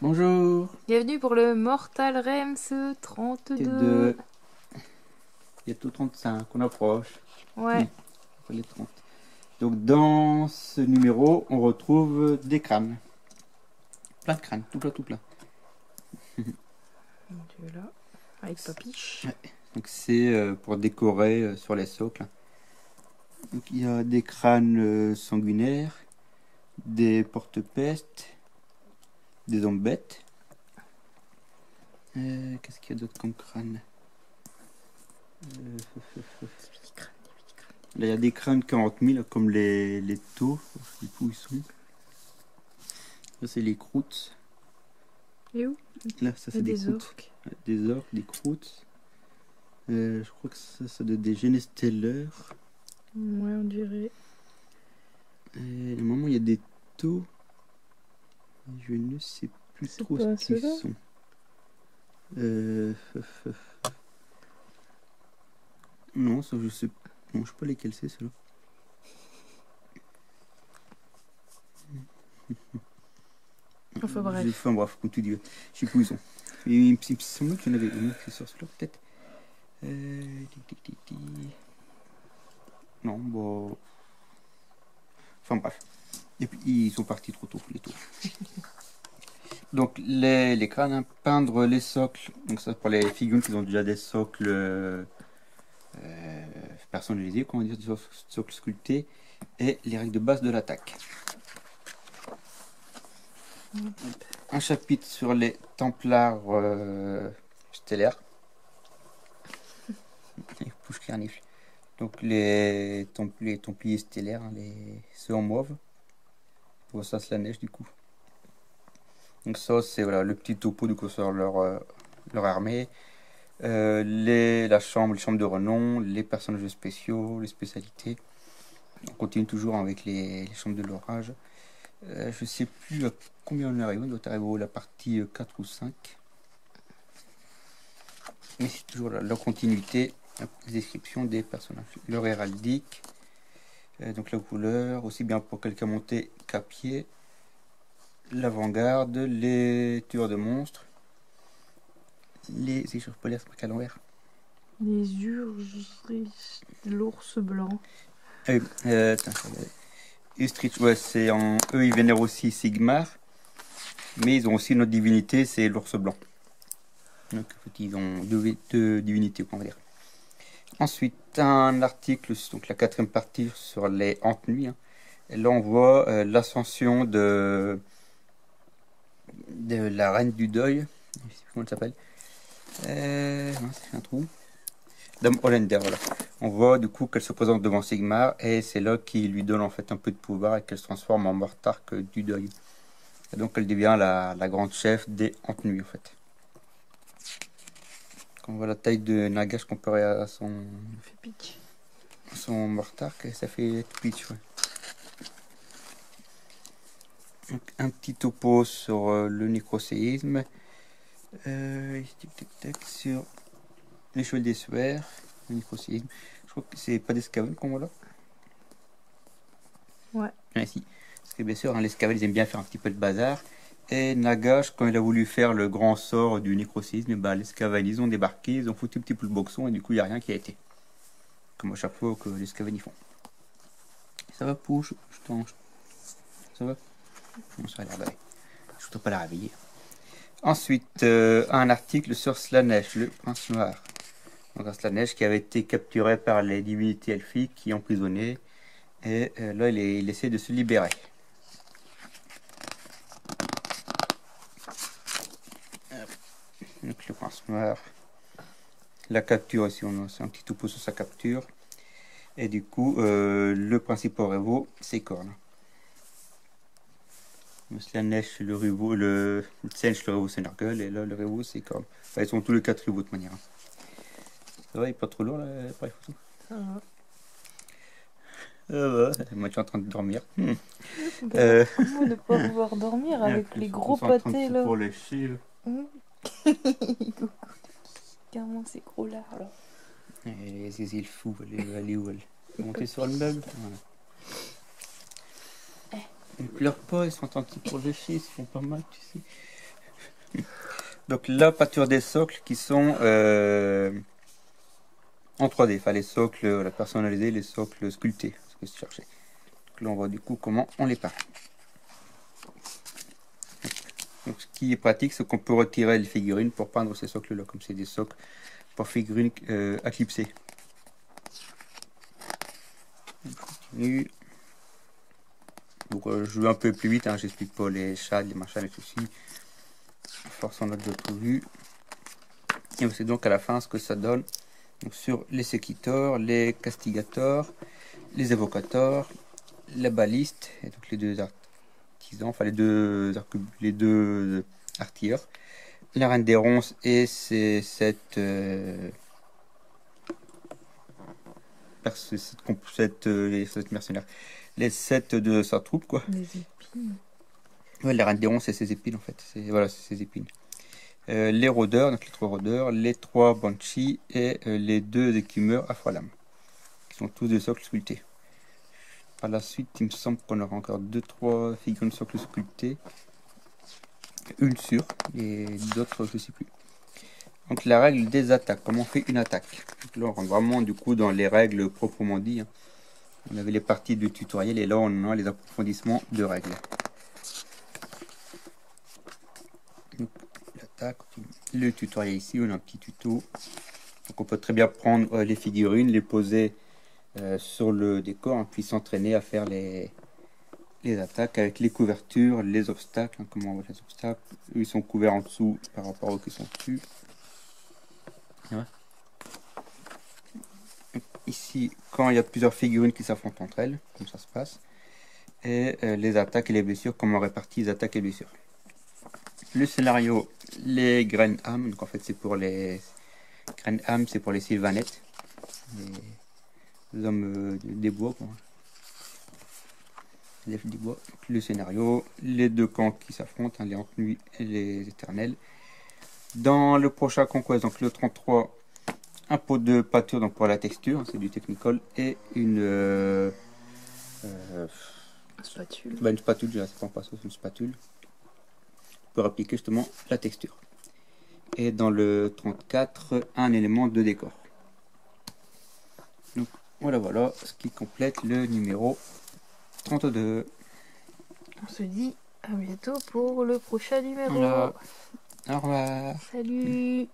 Bonjour. Bienvenue pour le Mortal Rems 32. Bientôt 35, on approche. Ouais. Après les 30. Donc dans ce numéro, on retrouve des crânes. Plein de crânes, tout plein, tout plein. Mon Dieu, là. Avec Papiche. Ouais. Donc c'est pour décorer sur les socles. Donc il y a des crânes sanguinaires, des porte-pestes, des hommes bêtes. Qu'est-ce qu'il y a d'autre comme crâne? Là, il y a des crânes 40 000, comme les taux. Je sais plus où ils sont. Là, c'est les croûtes. Et où? Là, ça, c'est des croûtes. Orques. Ouais, des orques, des croûtes. Je crois que ça doit être des généstellaires. Ouais, on dirait. Et à un moment, il y a des taux. Je ne sais plus C'est trop pas ce qu'ils ceux-là sont. Non, ça, je sais. Non, je sais pas lesquels c'est, ceux-là. Enfin bref. Enfin bref, comme tu dis. Je sais plus où ils sont. Il me semble qu'il y en avait une qui est sur celui-là, peut-être. Non, bon. Enfin bref. Et puis ils sont partis trop tôt, les taux. Donc les crânes, hein, peindre les socles. Donc ça pour les figurines qui ont déjà des socles personnalisés, comment dire, des socles sculptés. Et les règles de base de l'attaque. Un chapitre sur les Templars stellaires. Donc les Templiers stellaires, hein, ceux en mauve. Pour ça, c'est la neige du coup. Donc ça, c'est voilà, le petit topo du coup sur leur armée. Les chambres de renom, les personnages spéciaux, les spécialités. On continue toujours avec les chambres de l'orage. Je sais plus à combien on arrive. On doit arriver à la partie 4 ou 5. Mais c'est toujours la continuité, la description des personnages. Leur héraldique, donc la couleur, aussi bien pour quelqu'un monté qu'à pied. L'avant-garde, les tueurs de monstres, les échures polaires à l'envers. Les urges, l'ours blanc. Ustrich, ouais, eux ils vénèrent aussi Sigmar, mais ils ont aussi une autre divinité, c'est l'ours blanc. Donc ils ont deux divinités, on va dire. Ensuite, un article, donc la 4e partie sur les hantes-nuits. Hein. Et là, on voit l'ascension de la reine du deuil. Je sais plus comment elle s'appelle. C'est un trou. Dame Hollander, voilà. On voit du coup qu'elle se présente devant Sigmar et c'est là qu'il lui donne en fait un peu de pouvoir et qu'elle se transforme en Mortarque du deuil. Et donc elle devient la grande chef des hantes-nuits en fait. Quand on voit la taille de Nagash comparée à son Mortarque, ça fait pitch, ouais. Donc, un petit topo sur le nécroséisme. Sur les cheveux des suaires, le nécroséisme. Je crois que c'est pas des scavens qu'on voit là. Ouais. Ah, si. Parce que bien sûr, hein, les scavens ils aiment bien faire un petit peu de bazar. Et Nagash, quand il a voulu faire le grand sort du nécroséisme, bah, les scavens ils ont débarqué, ils ont foutu un petit peu le boxon et du coup il n'y a rien qui a été. Comme à chaque fois que les scavens y font. Ça va, Pouche? Ça va? Non, ça a l'air d'aller. Je voudrais pas la réveiller. Ensuite, un article sur Slanesh, le prince noir. Donc Slanesh qui avait été capturé par les divinités elfiques qui emprisonné. Et là, il essaie de se libérer. Donc le prince noir. La capture ici, c'est un petit topo sur sa capture. Et du coup, le principal rivaux, c'est Korn. Slanesh, le rivaux, le Tsench, le rivaux, c'est Nargle. Et là, le rivaux, c'est Korn. Enfin, ils sont tous les 4 rivaux de toute manière. Ça va, il n'est pas trop lourd là, pour les photos? Ça va. Moi, je suis en train de dormir. Comment ne pas pouvoir dormir avec les gros pâtés là? Pour lécher, là. Carrément ces gros lards là. Et les îles fous, aller où elle monter sur le meuble. Voilà. Ils pleurent pas, ils sont un petit pour lécher, ils se font pas mal, tu sais. Donc la pâture des socles qui sont en 3D, enfin les socles personnalisés, les socles sculptés, ce que je cherchais. Donc là on voit du coup comment on les peint. Donc ce qui est pratique, c'est qu'on peut retirer les figurines pour peindre ces socles là, comme c'est des socles pour figurines à clipser. On continue. Donc je vais un peu plus vite, hein, j'explique pas les chats, les machins, les soucis. Force en a d'autres vues. Et c'est donc à la fin ce que ça donne. Donc sur les séquitors, les castigators, les évocators, la baliste, et donc les deux artisans, enfin les deux artilleurs, la reine des ronces et ces sept mercenaires, les 7 de sa troupe quoi. Les épines. Ouais, la reine des ronces c'est ses épines en fait. Voilà, c'est ses épines. Les rôdeurs, donc les 3 rôdeurs, les 3 banshees et les 2 écumeurs à fois lame, qui sont tous des socles sculptés. Par la suite, il me semble qu'on aura encore 2-3 figurines de socles sculptés. Une sûre, et d'autres je ne sais plus. Donc la règle des attaques, comment on fait une attaque. Donc là on rentre vraiment du coup dans les règles proprement dit. Hein. On avait les parties du tutoriel et là on a les approfondissements de règles. Donc l'attaque, le tutoriel ici, on a un petit tuto. Donc on peut très bien prendre les figurines, les poser sur le décor, hein, puis s'entraîner à faire les attaques avec les couvertures, les obstacles. Hein, comment on voit les obstacles. Eux, ils sont couverts en dessous par rapport aux qui sont dessus. Ouais. Ici, quand il y a plusieurs figurines qui s'affrontent entre elles, comme ça se passe. Et les attaques et les blessures, comment on répartit les attaques et blessures. Le scénario, les graines âmes, donc en fait c'est pour les graines âmes, c'est pour les sylvanettes, les hommes des bois quoi. Les elfes du bois. Le scénario, les deux camps qui s'affrontent, hein, les Antenus et les éternels. Dans le prochain conquest, donc le 33, un pot de pâture donc pour la texture, c'est du technical, et une spatule. Une spatule, c'est pas un pinceau, c'est une spatule pour appliquer justement la texture. Et dans le 34, un élément de décor. Donc voilà ce qui complète le numéro 32. On se dit à bientôt pour le prochain numéro. Voilà. Au revoir. Salut.